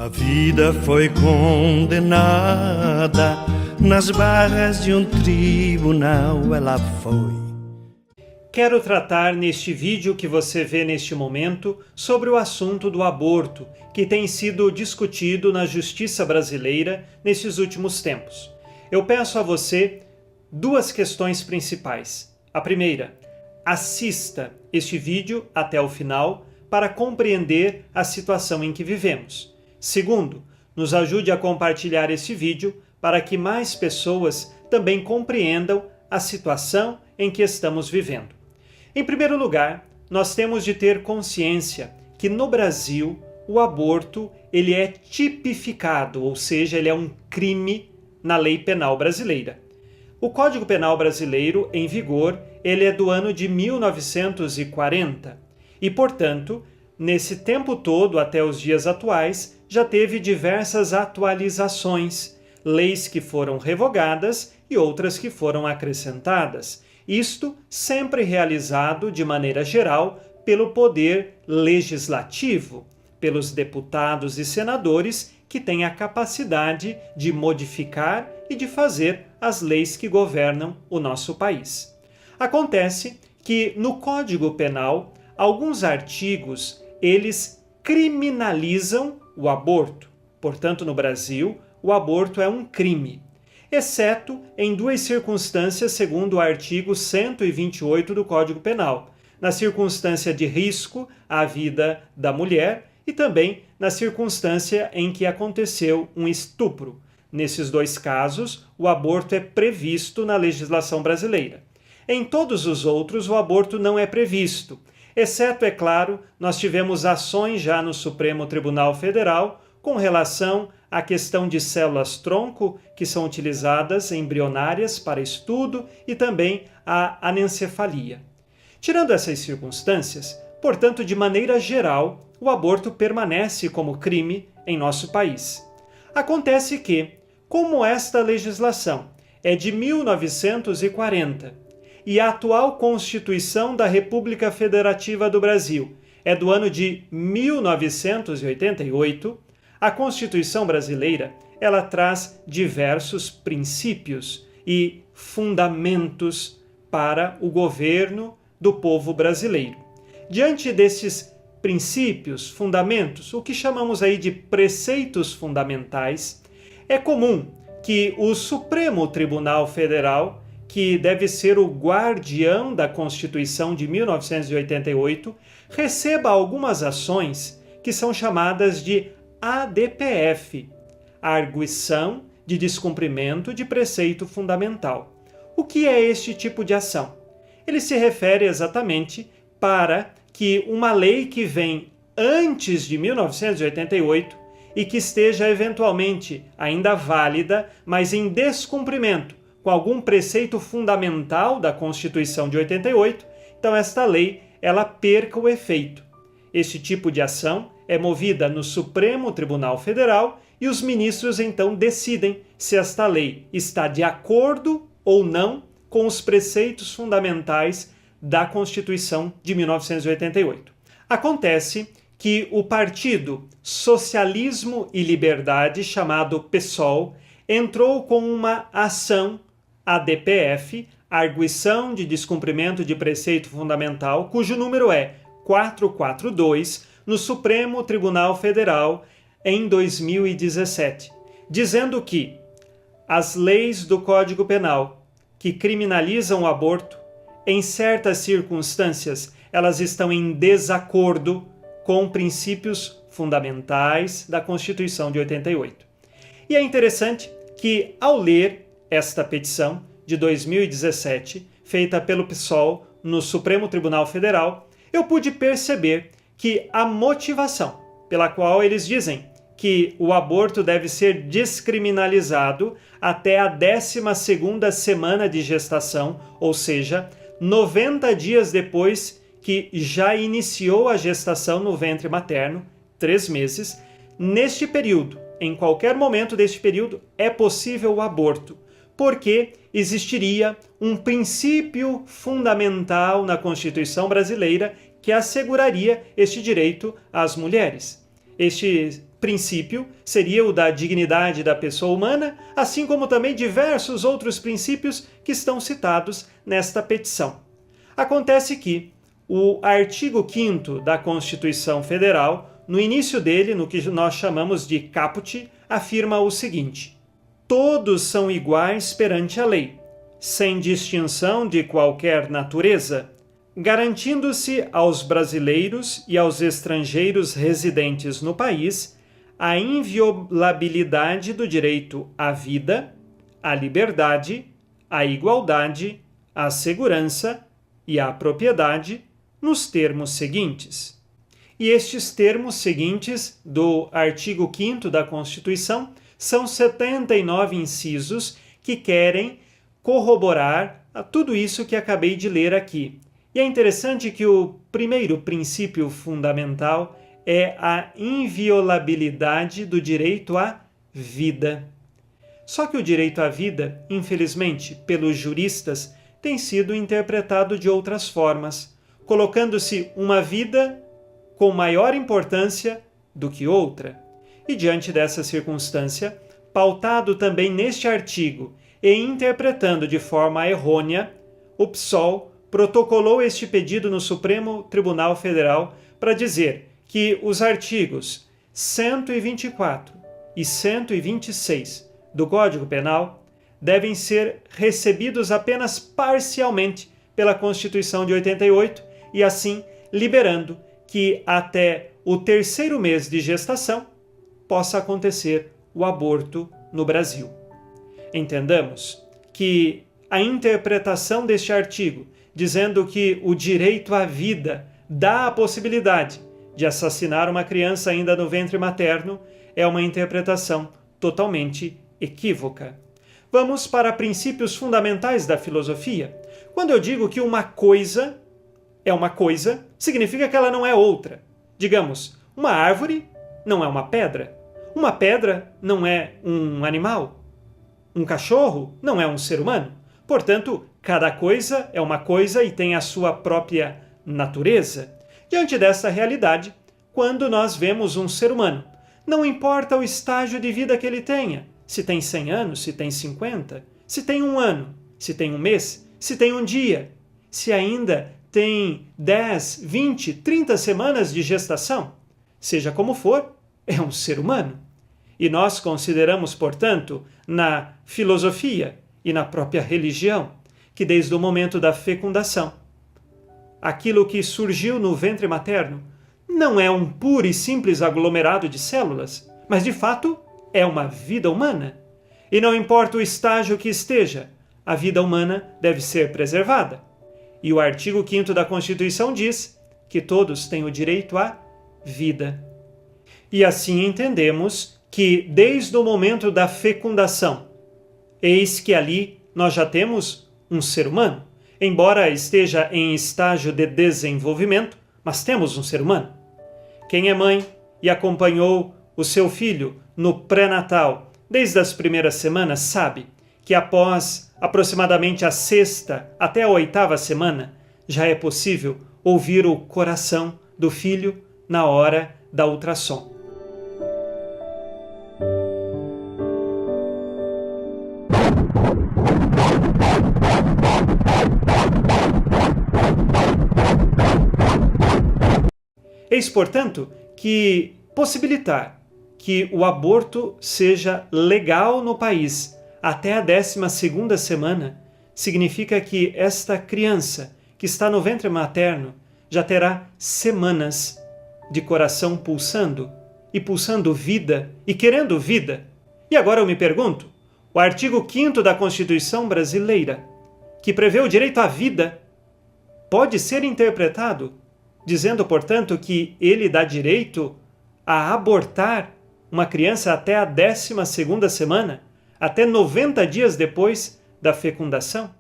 A vida foi condenada, nas barras de um tribunal ela foi. Quero tratar neste vídeo que você vê neste momento sobre o assunto do aborto, que tem sido discutido na justiça brasileira nesses últimos tempos. Eu peço a você duas questões principais. A primeira, assista este vídeo até o final para compreender a situação em que vivemos. Segundo, nos ajude a compartilhar este vídeo para que mais pessoas também compreendam a situação em que estamos vivendo. Em primeiro lugar, nós temos de ter consciência que no Brasil o aborto ele é tipificado, ou seja, ele é um crime na lei penal brasileira. O Código Penal brasileiro em vigor, ele é do ano de 1940 e, portanto, nesse tempo todo até os dias atuais, já teve diversas atualizações, leis que foram revogadas e outras que foram acrescentadas. Isto sempre realizado de maneira geral pelo poder legislativo, pelos deputados e senadores que têm a capacidade de modificar e de fazer as leis que governam o nosso país. Acontece que no Código Penal, alguns artigos, eles criminalizam o aborto. Portanto, no Brasil, o aborto é um crime, exceto em duas circunstâncias segundo o artigo 128 do Código Penal, na circunstância de risco à vida da mulher e também na circunstância em que aconteceu um estupro. Nesses dois casos, o aborto é previsto na legislação brasileira. Em todos os outros, o aborto não é previsto, exceto, é claro, nós tivemos ações já no Supremo Tribunal Federal com relação à questão de células-tronco que são utilizadas embrionárias para estudo e também a anencefalia. Tirando essas circunstâncias, portanto, de maneira geral, o aborto permanece como crime em nosso país. Acontece que, como esta legislação é de 1940 e a atual Constituição da República Federativa do Brasil é do ano de 1988, a Constituição brasileira ela traz diversos princípios e fundamentos para o governo do povo brasileiro. Diante desses princípios, fundamentos, o que chamamos aí de preceitos fundamentais, é comum que o Supremo Tribunal Federal, que deve ser o guardião da Constituição de 1988, receba algumas ações que são chamadas de ADPF, Arguição de Descumprimento de Preceito Fundamental. O que é este tipo de ação? Ele se refere exatamente para que uma lei que vem antes de 1988 e que esteja eventualmente ainda válida, mas em descumprimento com algum preceito fundamental da Constituição de 88, então esta lei ela perca o efeito. Este tipo de ação é movida no Supremo Tribunal Federal e os ministros então decidem se esta lei está de acordo ou não com os preceitos fundamentais da Constituição de 1988. Acontece que o Partido Socialismo e Liberdade, chamado PSOL, entrou com uma ação ADPF, Arguição de Descumprimento de Preceito Fundamental, cujo número é 442, no Supremo Tribunal Federal em 2017, dizendo que as leis do Código Penal que criminalizam o aborto, em certas circunstâncias, elas estão em desacordo com princípios fundamentais da Constituição de 88. E é interessante que, ao ler esta petição de 2017, feita pelo PSOL no Supremo Tribunal Federal, eu pude perceber que a motivação pela qual eles dizem que o aborto deve ser descriminalizado até a 12ª semana de gestação, ou seja, 90 dias depois que já iniciou a gestação no ventre materno, 3 meses, neste período, em qualquer momento deste período, é possível o aborto, porque existiria um princípio fundamental na Constituição brasileira que asseguraria este direito às mulheres. Este princípio seria o da dignidade da pessoa humana, assim como também diversos outros princípios que estão citados nesta petição. Acontece que o artigo 5º da Constituição Federal, no início dele, no que nós chamamos de caput, afirma o seguinte: todos são iguais perante a lei, sem distinção de qualquer natureza, garantindo-se aos brasileiros e aos estrangeiros residentes no país a inviolabilidade do direito à vida, à liberdade, à igualdade, à segurança e à propriedade, nos termos seguintes. E estes termos seguintes do artigo 5º da Constituição são 79 incisos que querem corroborar a tudo isso que acabei de ler aqui. E é interessante que o primeiro princípio fundamental é a inviolabilidade do direito à vida. Só que o direito à vida, infelizmente, pelos juristas, tem sido interpretado de outras formas, colocando-se uma vida com maior importância do que outra. E diante dessa circunstância, pautado também neste artigo e interpretando de forma errônea, o PSOL protocolou este pedido no Supremo Tribunal Federal para dizer que os artigos 124 e 126 do Código Penal devem ser recebidos apenas parcialmente pela Constituição de 88 e assim liberando que até o 3º mês de gestação possa acontecer o aborto no Brasil. Entendamos que a interpretação deste artigo, dizendo que o direito à vida dá a possibilidade de assassinar uma criança ainda no ventre materno, é uma interpretação totalmente equívoca. Vamos para princípios fundamentais da filosofia. Quando eu digo que uma coisa é uma coisa, significa que ela não é outra. Digamos, uma árvore não é uma pedra. Uma pedra não é um animal. Um cachorro não é um ser humano. Portanto, cada coisa é uma coisa e tem a sua própria natureza. Diante dessa realidade, quando nós vemos um ser humano, não importa o estágio de vida que ele tenha, se tem 100 anos, se tem 50, se tem 1 ano, se tem 1 mês, se tem 1 dia, se ainda tem 10, 20, 30 semanas de gestação, seja como for, é um ser humano. E nós consideramos, portanto, na filosofia e na própria religião, que desde o momento da fecundação, aquilo que surgiu no ventre materno não é um puro e simples aglomerado de células, mas de fato é uma vida humana. E não importa o estágio que esteja, a vida humana deve ser preservada. E o artigo 5º da Constituição diz que todos têm o direito à vida. E assim entendemos que desde o momento da fecundação, eis que ali nós já temos um ser humano. Embora esteja em estágio de desenvolvimento, mas temos um ser humano. Quem é mãe e acompanhou o seu filho no pré-natal desde as primeiras semanas sabe que após aproximadamente a 6ª até a 8ª semana já é possível ouvir o coração do filho na hora da ultrassom. Eis, portanto, que possibilitar que o aborto seja legal no país até a 12ª semana significa que esta criança que está no ventre materno já terá semanas de coração pulsando e pulsando vida e querendo vida. E agora eu me pergunto, o artigo 5º da Constituição brasileira, que prevê o direito à vida, pode ser interpretado dizendo, portanto, que ele dá direito a abortar uma criança até a 12ª semana, até 90 dias depois da fecundação?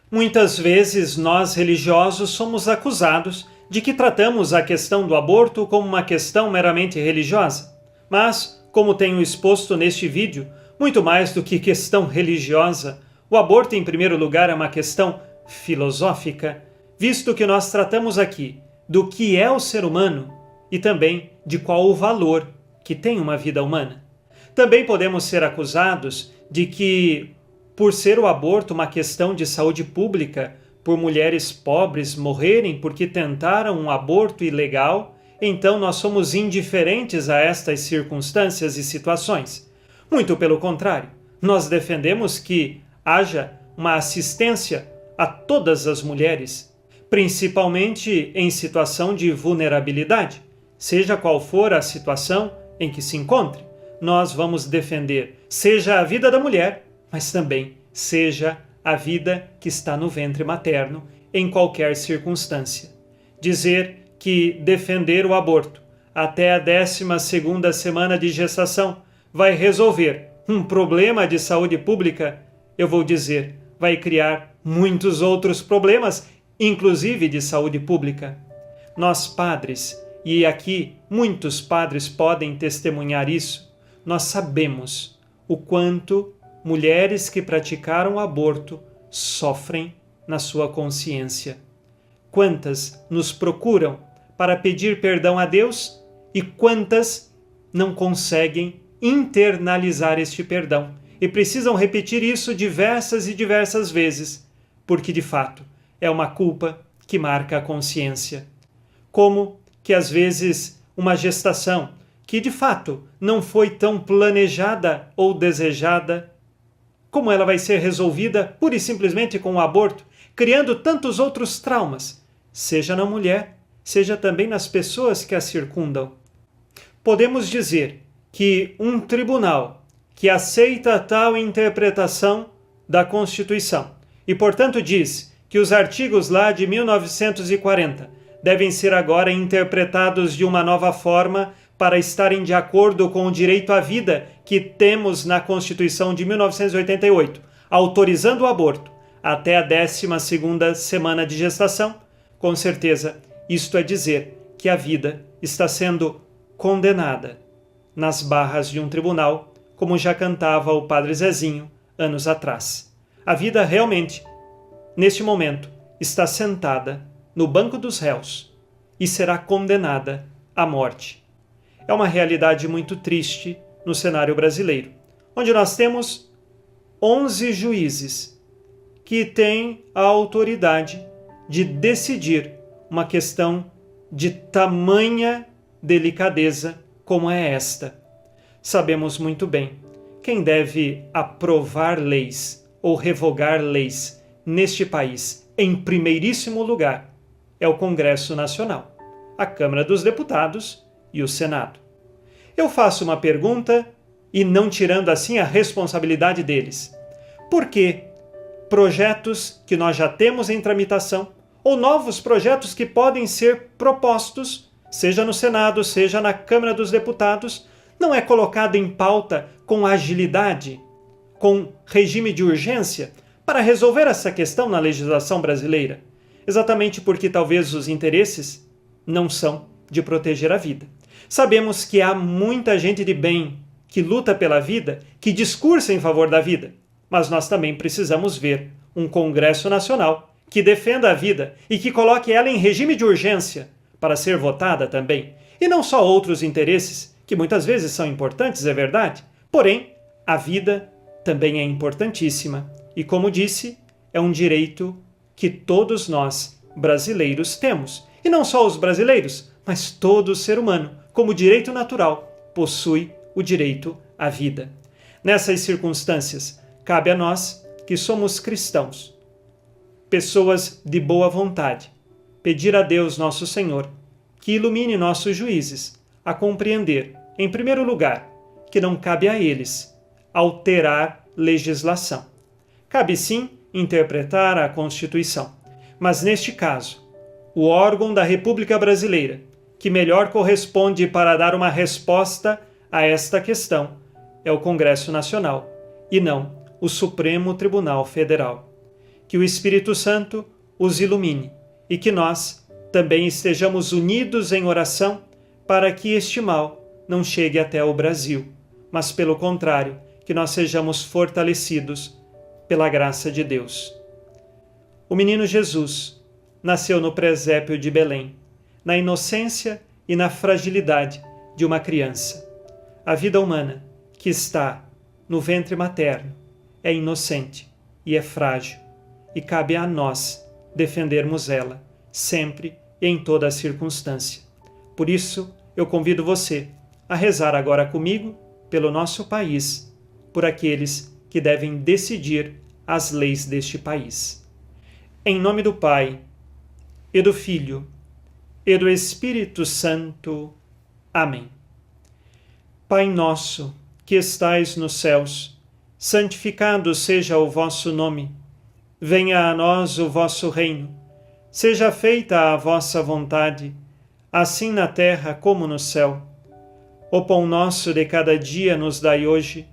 Muitas vezes nós religiosos somos acusados de que tratamos a questão do aborto como uma questão meramente religiosa. Mas, como tenho exposto neste vídeo, muito mais do que questão religiosa, o aborto, em primeiro lugar, é uma questão filosófica, visto que nós tratamos aqui do que é o ser humano e também de qual o valor que tem uma vida humana. Também podemos ser acusados de que, por ser o aborto uma questão de saúde pública, por mulheres pobres morrerem porque tentaram um aborto ilegal, então nós somos indiferentes a estas circunstâncias e situações. Muito pelo contrário, nós defendemos que haja uma assistência a todas as mulheres, principalmente em situação de vulnerabilidade, seja qual for a situação em que se encontre. Nós vamos defender seja a vida da mulher, mas também seja a vida que está no ventre materno, em qualquer circunstância. Dizer que defender o aborto até a 12ª semana de gestação vai resolver um problema de saúde pública, eu vou dizer, vai criar muitos outros problemas, inclusive de saúde pública. Nós padres, e aqui muitos padres podem testemunhar isso, nós sabemos o quanto mulheres que praticaram aborto sofrem na sua consciência. Quantas nos procuram para pedir perdão a Deus e quantas não conseguem internalizar este perdão e precisam repetir isso diversas e diversas vezes, porque de fato é uma culpa que marca a consciência. Como que às vezes uma gestação que de fato não foi tão planejada ou desejada, como ela vai ser resolvida pura e simplesmente com o aborto, criando tantos outros traumas, seja na mulher, seja também nas pessoas que a circundam. Podemos dizer que um tribunal que aceita tal interpretação da Constituição e, portanto, diz que os artigos lá de 1940 devem ser agora interpretados de uma nova forma para estarem de acordo com o direito à vida que temos na Constituição de 1988, autorizando o aborto até a 12ª semana de gestação, com certeza isto é dizer que a vida está sendo condenada nas barras de um tribunal, como já cantava o Padre Zezinho anos atrás. A vida realmente, neste momento, está sentada no banco dos réus e será condenada à morte. É uma realidade muito triste no cenário brasileiro, onde nós temos 11 juízes que têm a autoridade de decidir uma questão de tamanha delicadeza como é esta. Sabemos muito bem, quem deve aprovar leis ou revogar leis neste país, em primeiríssimo lugar, é o Congresso Nacional, a Câmara dos Deputados e o Senado. Eu faço uma pergunta e não tirando assim a responsabilidade deles. Por que projetos que nós já temos em tramitação ou novos projetos que podem ser propostos, seja no Senado, seja na Câmara dos Deputados, não é colocado em pauta com agilidade, com regime de urgência, para resolver essa questão na legislação brasileira? Exatamente porque talvez os interesses não são de proteger a vida. Sabemos que há muita gente de bem que luta pela vida, que discursa em favor da vida, mas nós também precisamos ver um Congresso Nacional que defenda a vida e que coloque ela em regime de urgência para ser votada também, e não só outros interesses, que muitas vezes são importantes, é verdade, porém, a vida também é importantíssima e, como disse, é um direito que todos nós, brasileiros, temos. E não só os brasileiros, mas todo ser humano, como direito natural, possui o direito à vida. Nessas circunstâncias, cabe a nós, que somos cristãos, pessoas de boa vontade, pedir a Deus nosso Senhor que ilumine nossos juízes a compreender, em primeiro lugar, que não cabe a eles alterar legislação. Cabe sim interpretar a Constituição, mas neste caso, o órgão da República Brasileira que melhor corresponde para dar uma resposta a esta questão é o Congresso Nacional e não o Supremo Tribunal Federal. Que o Espírito Santo os ilumine e que nós também estejamos unidos em oração para que este mal não chegue até o Brasil, mas pelo contrário, que nós sejamos fortalecidos pela graça de Deus. O menino Jesus nasceu no presépio de Belém, na inocência e na fragilidade de uma criança. A vida humana que está no ventre materno é inocente e é frágil, e cabe a nós defendermos ela, sempre e em toda circunstância. Por isso, eu convido você a rezar agora comigo pelo nosso país, por aqueles que devem decidir as leis deste país. Em nome do Pai, e do Filho, e do Espírito Santo. Amém. Pai nosso, que estais nos céus, santificado seja o vosso nome. Venha a nós o vosso reino. Seja feita a vossa vontade, assim na terra como no céu. O pão nosso de cada dia nos dai hoje.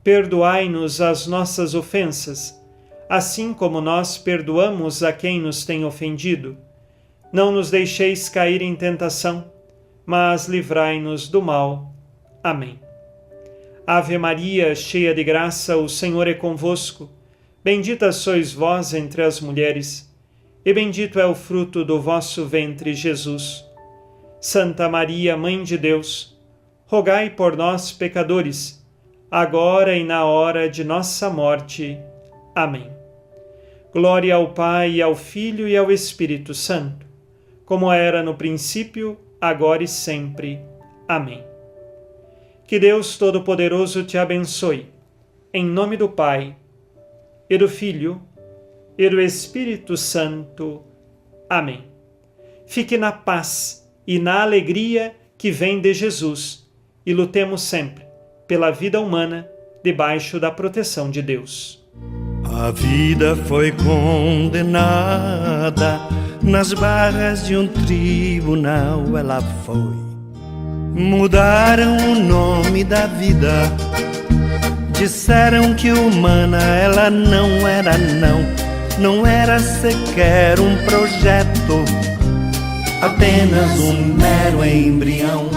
Perdoai-nos as nossas ofensas, assim como nós perdoamos a quem nos tem ofendido. Não nos deixeis cair em tentação, mas livrai-nos do mal. Amém. Ave Maria, cheia de graça, o Senhor é convosco. Bendita sois vós entre as mulheres, e bendito é o fruto do vosso ventre, Jesus. Santa Maria, Mãe de Deus, rogai por nós, pecadores, agora e na hora de nossa morte. Amém. Glória ao Pai, e ao Filho e ao Espírito Santo, como era no princípio, agora e sempre. Amém. Que Deus Todo-Poderoso te abençoe, em nome do Pai, e do Filho, e do Espírito Santo. Amém. Fique na paz e na alegria que vem de Jesus, e lutemos sempre pela vida humana debaixo da proteção de Deus. A vida foi condenada, nas barras de um tribunal ela foi. Mudaram o nome da vida, disseram que humana ela não era não era sequer um projeto, apenas um mero embrião.